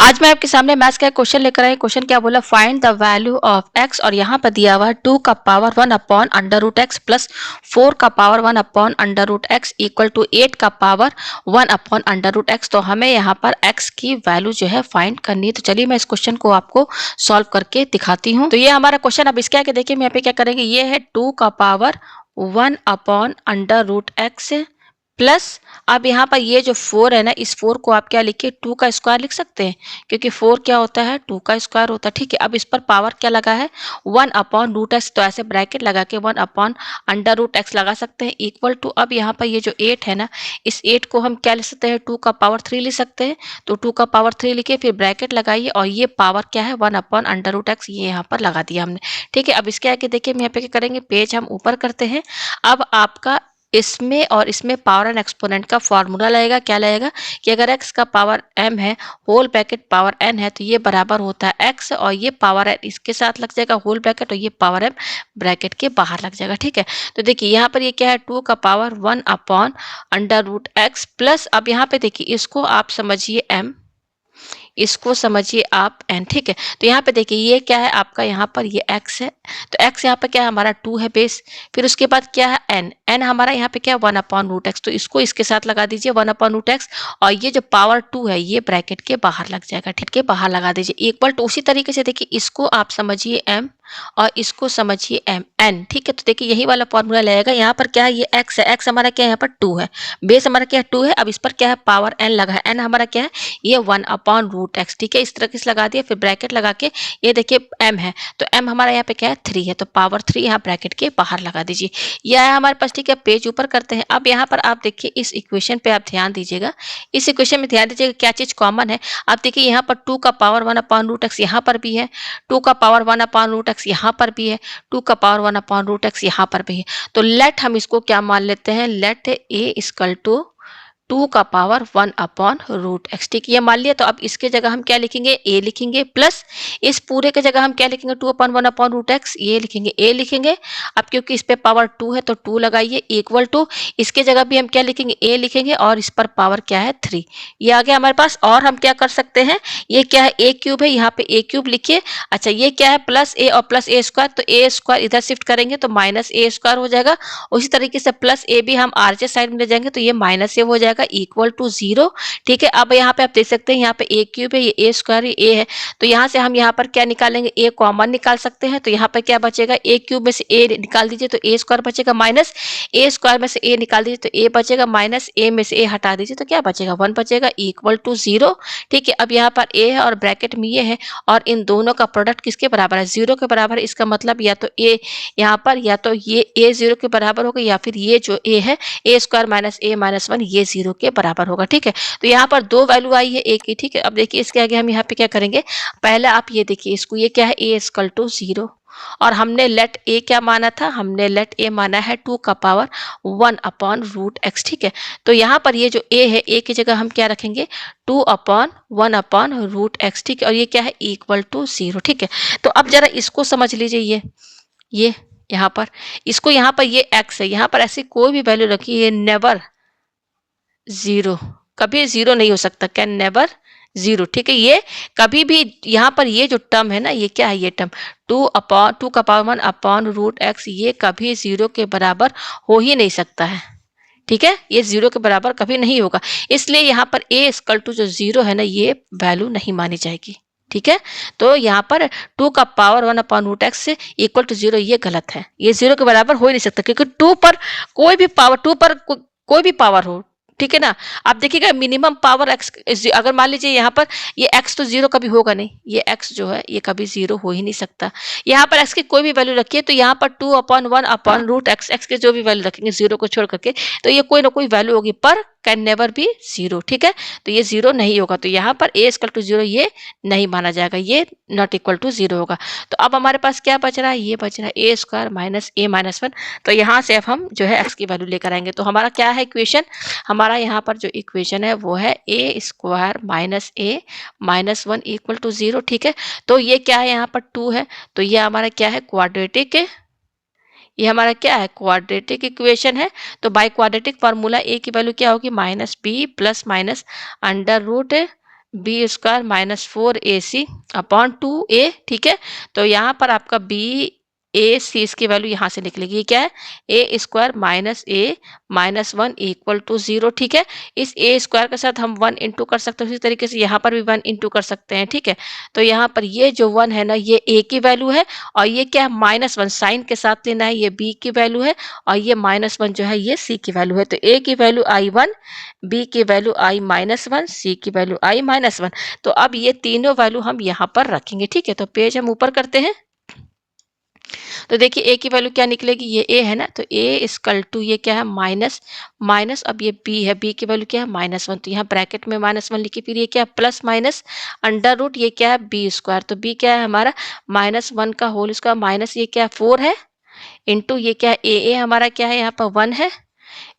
आज मैं आपके सामने मैथ्स का एक क्वेश्चन लेकर आई। क्वेश्चन क्या बोला, find the value of x और यहाँ पर दिया हुआ है 2 का power 1 upon under root x plus 4 का power 1 upon under root x equal to 8 का power 1 upon under root x. तो हमें यहाँ पर x की वैल्यू जो है फाइंड करनी है। तो चलिए मैं इस क्वेश्चन को आपको सॉल्व करके दिखाती हूँ। तो ये हमारा क्वेश्चन। अब इसके आगे देखिए, यहाँ पे क्या करेंगे, ये है 2 का power 1 upon under root x plus, अब यहाँ पर ये जो 4 है ना, इस 4 को आप क्या लिखिए, 2 का स्क्वायर लिख सकते हैं, क्योंकि 4 क्या होता है, 2 का स्क्वायर होता है। ठीक है, अब इस पर पावर क्या लगा है, 1 अपॉन रूट एक्स, तो ऐसे ब्रैकेट लगा के 1 अपॉन अंडर रूट एक्स लगा सकते हैं इक्वल टू, अब यहाँ पर ये जो 8 है ना, इस 8 को हम क्या लिख सकते हैं, 2 का पावर 3 लिख सकते हैं। तो 2 का पावर 3 लिखे, फिर ब्रैकेट लगाइए और ये पावर क्या है, 1 अपॉन अंडर रूट एक्स, ये यहाँ पर लगा दिया हमने। ठीक है, अब इसके आगे देखिए, हम यहाँ पे क्या करेंगे, पेज हम ऊपर करते हैं। अब आपका इसमें और इसमें पावर एंड एक्सपोनेंट का फॉर्मूला लगेगा। क्या लगेगा कि अगर x का पावर m है, होल ब्रैकेट पावर n है, तो ये बराबर होता है x, और ये पावर n इसके साथ लग जाएगा होल ब्रैकेट, और ये पावर m ब्रैकेट के बाहर लग जाएगा। ठीक है, तो देखिए यहाँ पर ये क्या है, 2 का power 1 upon under root x plus, अब यहाँ पे देखिए इसको आप समझिए m, इसको समझिए आप n। ठीक है, तो यहाँ पे देखिए ये क्या है आपका, यहाँ पर ये x है, तो x यहाँ पे क्या है हमारा 2 है बेस, फिर उसके बाद क्या है n हमारा यहाँ पे क्या है 1 अपॉन रूट एक्स, तो इसको इसके साथ लगा दीजिए 1 अपॉन रूट एक्स, और ये जो पावर 2 है ये ब्रैकेट के बाहर लग जाएगा। ठीक है, बाहर लगा दीजिए इक्वल टू, उसी तरीके से देखिए इसको आप समझिए m और इसको समझिए m n। ठीक है, तो देखिए यही वाला फॉर्मूला लगेगा। यहाँ पर क्या है, ये x है, x हमारा क्या है, यहाँ पर 2 है, बेस हमारा क्या है 2 है, अब इस पर क्या है पावर n लगा है, n हमारा क्या है, ये 1 अपॉन रूट एक्स। ठीक है, इस तरह से लगा दिया, फिर ब्रैकेट लगा के ये देखिए m है, तो m हमारा यहाँ पे क्या है 3 है, तो पावर 3 यहाँ ब्रैकेट के बाहर लगा दीजिए। यह है हमारे पास। ठीक है, पेज ऊपर करते हैं। अब यहाँ पर आप देखिए इस इक्वेशन पे आप ध्यान दीजिएगा, इस इक्वेशन में ध्यान दीजिएगा क्या चीज कॉमन है। आप देखिए यहाँ पर 2 का पावर 1 अपॉन रूट एक्स यहाँ पर भी है, 2 का पावर 1 अपॉन रूट एक्स यहाँ पर भी है, 2 का पावर 1 अपॉन रूट एक्स यहाँ पर भी है। तो लेट हम इसको क्या मान लेते हैं, लेट ए इक्वल टू 2 का पावर 1 अपॉन रूट एक्स। ठीक है, ये मान लिया। तो अब इसके जगह हम क्या लिखेंगे, a लिखेंगे, प्लस इस पूरे के जगह हम क्या लिखेंगे, 2 अपॉन 1 अपॉन रूट एक्स, ये लिखेंगे, a लिखेंगे। अब क्योंकि इस पे पावर 2 है तो 2 लगाइए इक्वल टू, इसके जगह भी हम क्या लिखेंगे, a लिखेंगे, और इस पर पावर क्या है 3, ये आ गया हमारे पास। और हम क्या कर सकते हैं, ये क्या है a क्यूब है, यहाँ पे a क्यूब लिखिए। अच्छा, ये क्या है प्लस a और प्लस a स्क्वायर, तो a स्क्वायर इधर शिफ्ट करेंगे तो माइनस a स्क्वायर हो जाएगा। उसी तरीके से प्लस a भी हम आरजे साइड में ले जाएंगे तो ये माइनस a हो जाएगा इक्वल टू 0। ठीक है, अब यहाँ पे आप देख सकते हैं, यहाँ पे a क्यूब है, ये a स्क्वायर a है, तो यहाँ से हम यहाँ पर क्या निकालेंगे, a कॉमन निकाल सकते हैं। तो यहाँ पर क्या बचेगा, a क्यूब में से a निकाल दीजिए तो a स्क्वायर बचेगा, माइनस a स्क्वायर में से a निकाल दीजिए तो a बचेगा, माइनस a में से a हटा दीजिए तो क्या बचेगा, 1 बचेगा इक्वल टू 0। ठीक है, अब यहाँ पर a है और ब्रैकेट में ये है, और इन दोनों का प्रोडक्ट किसके बराबर है, 0 के बराबर है। इसका मतलब या तो a यहाँ पर, या तो ये a 0 के बराबर होगा, या फिर ये जो a है a square minus a minus 1 ये 0 के बराबर होगा। ठीक है, तो यहाँ पर दो वैल्यू आई है a की। ठीक है, अब देखिए इसके आगे हम यहाँ पे क्या करेंगे, पहले आप ये देखिए इसको, ये क्या है a इक्वल टू 0, और हमने लेट a क्या माना था, हमने लेट a माना है 2 का पावर 1 अपॉन रूट एक्स। ठीक है, तो यहाँ पर ये जो a है, a की जगह हम क्या रखेंगे, 2 अपॉन 1 अपॉन रूट एक्स। ठीक है, और ये क्या है इक्वल टू 0। ठीक है, तो अब जरा इसको समझ लीजिए, ये यहाँ पर, इसको यहाँ पर ये x है, यहाँ पर ऐसी कोई भी वैल्यू रखिए, ये नेवर 0, कभी 0 नहीं हो सकता, कैन नेवर 0। ठीक है, ये कभी भी यहाँ पर ये जो टर्म है ना, ये क्या है, ये टर्म 2 का पावर 1 अपॉन रूट एक्स, ये कभी 0 के बराबर हो ही नहीं सकता है। ठीक है, ये 0 के बराबर कभी नहीं होगा, इसलिए यहाँ पर a इक्वल टू जो 0 है ना, ये वैल्यू नहीं मानी जाएगी। ठीक है, तो यहाँ पर 2 का पावर 1 अपॉन रूट एक्स से इक्वल टू 0, ये गलत है, ये 0 के बराबर हो ही नहीं सकता, क्योंकि 2 पर कोई भी पावर, 2 पर कोई भी पावर हो, ठीक है ना। आप देखिएगा मिनिमम पावर x, अगर मान लीजिए यहाँ पर ये x तो 0 कभी होगा नहीं, ये x जो है ये कभी 0 हो ही नहीं सकता। यहाँ पर x की कोई भी वैल्यू रखिए तो यहाँ पर 2 upon 1 upon root x, x के जो भी वैल्यू रखेंगे 0 को छोड़ करके, तो ये कोई ना कोई वैल्यू होगी, पर कैन नेवर बी 0। ठीक है, तो ये 0 नहीं होगा, तो यहाँ पर a इक्वल टू 0 ये नहीं माना जाएगा, ये नॉट इक्वल टू 0 होगा। तो अब हमारे पास क्या बच रहा है, ये बच रहा है a square minus a minus 1। तो यहाँ से अब हम जो है x की वैल्यू लेकर आएंगे। तो हमारा क्या है इक्वेशन, हमारा यहाँ पर जो इक्वेशन है वो है a square minus a minus 1 equal to 0। ठीक है, तो ये क्या है, यहाँ पर 2 है, तो ये हमारा क्या है, क्वाड्रेटिक, ये हमारा क्या है, क्वाड्रेटिक इक्वेशन है। तो बाय क्वाड्रेटिक फार्मूला a की वैल्यू क्या होगी, minus b plus minus under root b square minus 4ac upon 2a, ठीक है। तो यहाँ पर आपका बी ए सी इसकी वैल्यू यहाँ से निकलेगी, क्या है, a square minus a minus 1 equal to 0, ठीक है। इस ए स्क्वायर के साथ हम 1 इंटू कर सकते हैं, उसी तरीके से यहाँ पर भी 1 इंटू कर सकते हैं, ठीक है। तो यहाँ पर ये जो 1 है ना, ये ए की वैल्यू है, और ये क्या है, -1 साइन के साथ लेना है, ये बी की वैल्यू है, और ये -1 जो है ये सी की वैल्यू है। तो ए की वैल्यू I1, बी की वैल्यू I-1, सी की वैल्यू I-1। तो अब ये तीनों वैल्यू हम यहाँ पर रखेंगे, ठीक है। तो पेज हम ऊपर करते हैं। तो देखिए ए की वैल्यू क्या निकलेगी, ये ए है ना, तो ए इक्वल टू ये क्या है, माइनस माइनस, अब ये बी है, बी की वैल्यू क्या है, -1, तो यहाँ ब्रैकेट में -1 लिखी, फिर ये क्या है, प्लस माइनस अंडर रूट, ये क्या है, बी स्क्वायर, तो बी क्या है हमारा -1 का होल स्क्वायर, माइनस ये क्या है 4 है, इंटू ये क्या है ए हमारा क्या है यहाँ पर 1 है,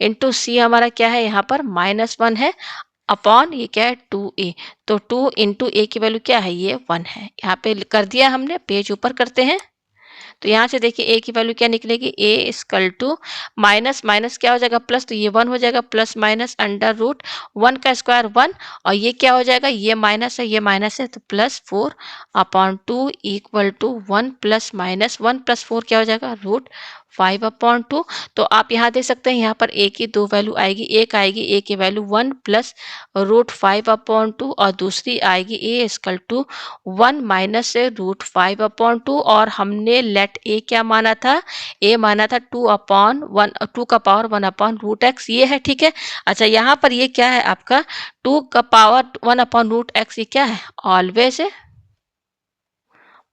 इंटू सी हमारा क्या है यहाँ पर -1 है, अपॉन ये क्या है 2a। तो 2 इंटू ए की वैल्यू क्या है, ये 1 है। यहाँ पे कर दिया हमने, पेज ऊपर करते हैं। तो यहाँ से देखिए ए की वैल्यू क्या निकलेगी, ए इक्वल टू माइनस माइनस क्या हो जाएगा प्लस, तो ये 1 हो जाएगा, प्लस माइनस अंडर रूट 1 का स्क्वायर 1, और ये क्या हो जाएगा, ये माइनस है, ये माइनस है, तो plus 4 upon 2 equal to 1 plus minus 1 plus 4 क्या हो जाएगा, रूट 5 अपॉन 2। तो आप यहाँ देख सकते हैं, यहाँ पर ए की दो वैल्यू आएगी, एक आएगी ए की वैल्यू 1 प्लस रूट 5 अपॉन 2, और दूसरी आएगी ए इक्वल टू 1 माइनस से रूट 5 अपॉन 2, और हमने लेट ए क्या माना था, ए माना था 2 अपॉन 1, 2 का पावर 1 अपॉन रूट एक्स, ये है, ठीक है। अच्छा यहाँ पर ये क्या है आपका 2 का पावर 1 अपॉन रूट एक्स, ये क्या है, ऑलवेज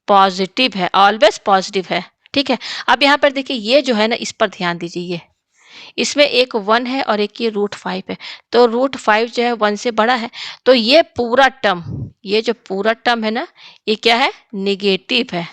पॉजिटिव है, ऑलवेज पॉजिटिव है, ठीक है। अब यहाँ पर देखिए ये जो है ना, इस पर ध्यान दीजिए, ये इसमें एक 1 है और एक ये रूट 5 है, तो रूट 5 जो है 1 से बड़ा है, तो ये पूरा टर्म, ये जो पूरा टर्म है ना, ये क्या है, निगेटिव है,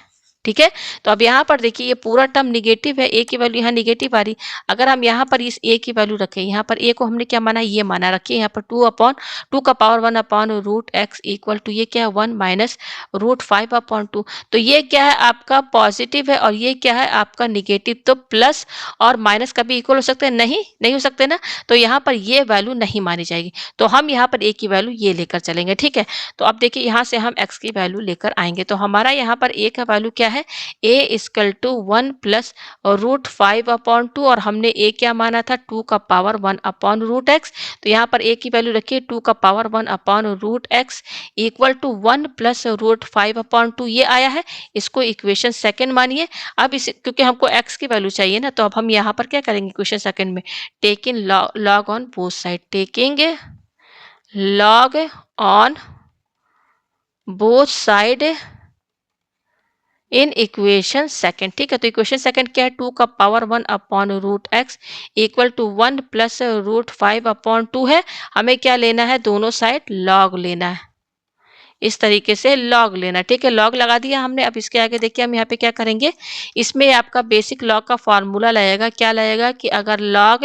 ठीक है। तो अब यहाँ पर देखिए ये पूरा टर्म निगेटिव है, ए की वैल्यू यहाँ निगेटिव आ रही। अगर हम यहाँ पर इस ए की वैल्यू रखें, यहाँ पर ए को हमने क्या माना, ये माना, रखिए यहाँ पर 2 का power 1 upon root x equal to ये क्या है 1 माइनस रूट 5 अपॉन 2। तो ये क्या है आपका पॉजिटिव है, और ये क्या है आपका निगेटिव। तो प्लस और माइनस कभी इक्वल हो सकते हैं, नहीं नहीं हो सकते ना, तो यहाँ पर ये वैल्यू नहीं मानी जाएगी। तो हम यहाँ पर ए की वैल्यू ये लेकर चलेंगे, ठीक है। तो अब देखिए यहाँ से हम एक्स की वैल्यू लेकर आएंगे, तो हमारा यहाँ पर ए का वैल्यू क्या है, a equal to 1 plus root 5 upon 2, और हमने ए क्या माना था 2 का पावर 1 अपॉन रूट एक्स। तो यहाँ पर ए की वैल्यू रखिए 2 का power 1 upon root x equal to 1 plus root 5 upon 2, ये आया है। इसको इक्वेशन सेकंड मानिए। अब इस क्योंकि हमको एक्स की वैल्यू चाहिए ना, तो अब हम यहाँ पर क्या करेंगे इक्वेशन सेकंड में, taking log on both side, taking log on both side in equation second, ठीक है। तो इक्वेशन सेकंड क्या है, 2 का power 1 upon root x equal to 1 plus root 5 upon 2 है। हमें क्या लेना है, दोनों साइड लॉग लेना है, इस तरीके से लॉग लेना, ठीक है। लॉग लगा दिया हमने। अब इसके आगे देखिए हम यहाँ पे क्या करेंगे, इसमें आपका बेसिक लॉग का फॉर्मूला लगेगा, क्या लगेगा कि अगर लॉग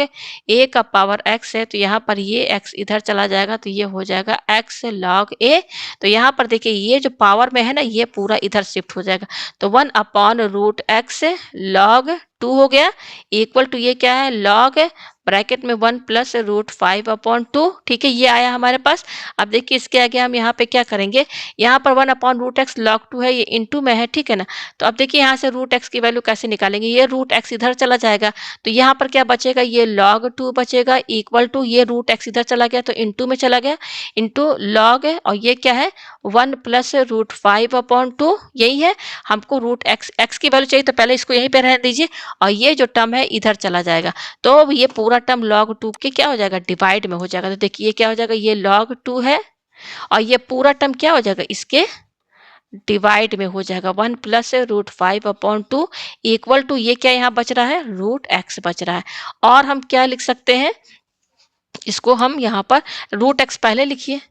ए का पावर एक्स है, तो यहाँ पर ये एक्स इधर चला जाएगा, तो ये हो जाएगा एक्स लॉग ए। तो यहाँ पर देखिए ये जो पावर में है ना, ये पूरा इधर शिफ्ट हो जाएगा, तो 1 अपॉन रूट एक्स लॉग 2 हो गया, इक्वल टू ये क्या है, लॉग ब्रैकेट में 1 प्लस रूट 5 अपॉन 2, ठीक है, ये आया हमारे पास। अब देखिए इसके आगे हम यहाँ पे क्या करेंगे, यहाँ पर 1 अपॉन रूट एक्स लॉग 2 है, ये इंटू में है, ठीक है ना। तो अब देखिए यहाँ से रूट एक्स की वैल्यू कैसे निकालेंगे, ये रूट एक्स इधर चला जाएगा, तो यहाँ पर क्या बचेगा, ये लॉग 2 बचेगा, इक्वल टू ये रूट एक्स इधर चला गया, तो इंटू में चला गया, इंटू लॉग है, और ये क्या है 1 प्लस रूट 5 अपॉन 2, यही है। हमको रूट एक्स की वैल्यू चाहिए, तो पहले इसको यहीं पे रहने दीजिए, और ये जो टर्म है इधर चला जाएगा, तो ये पूरा टर्म log 2 के क्या हो जाएगा, डिवाइड में हो जाएगा। तो देखिए ये क्या हो जाएगा, ये log 2 है, और ये पूरा टर्म क्या हो जाएगा, इसके डिवाइड में हो जाएगा, 1 plus root 5 upon 2 equal to ये क्या यहाँ बच रहा है, रूट एक्स बच रहा है। और हम क्या लिख सकते हैं, इसको हम यहाँ पर रूट एक्स पहले लिखिए,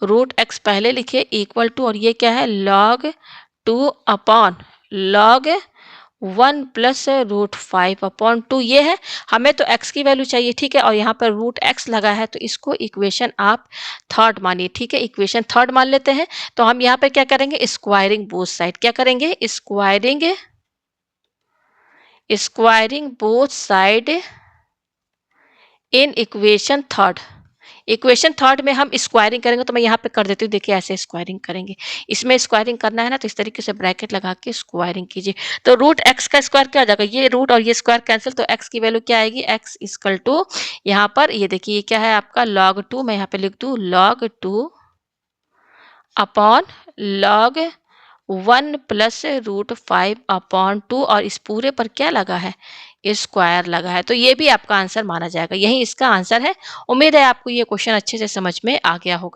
रूट एक्स पहले लिखिए इक्वल टू, और ये क्या है log 2 upon log 1 plus root 5 upon 2, ये है। हमें तो x की वैल्यू चाहिए, ठीक है, और यहाँ पर रूट x लगा है, तो इसको इक्वेशन आप थर्ड मानिए, ठीक है, इक्वेशन थर्ड मान लेते हैं। तो हम यहाँ पर क्या करेंगे, स्क्वायरिंग बोथ साइड, क्या करेंगे, squaring both side in equation third, equation third में हम स्क्वायरिंग करेंगे, तो मैं यहाँ पे कर देती हूँ। देखिए ऐसे स्क्वायरिंग करेंगे, इसमें स्क्वायरिंग करना है ना, तो इस तरीके से ब्रैकेट लगा के स्क्वायरिंग कीजिए। तो रूट एक्स का स्क्वायर क्या हो जाएगा, ये रूट और ये स्क्वायर कैंसिल, तो एक्स की वैल्यू क्या आएगी, एक्स इक्वल टू यहाँ पर ये देखिए ये क्या है आपका log 2, मैं यहाँ पे लिख दूँ log 2 अपॉन log 1 प्लस √5/2, और इस पूरे पर क्या लगा है, स्क्वायर लगा है। तो ये भी आपका आंसर माना जाएगा। यही इसका आंसर है। उम्मीद है आपको ये क्वेश्चन अच्छे से समझ में आ गया होगा।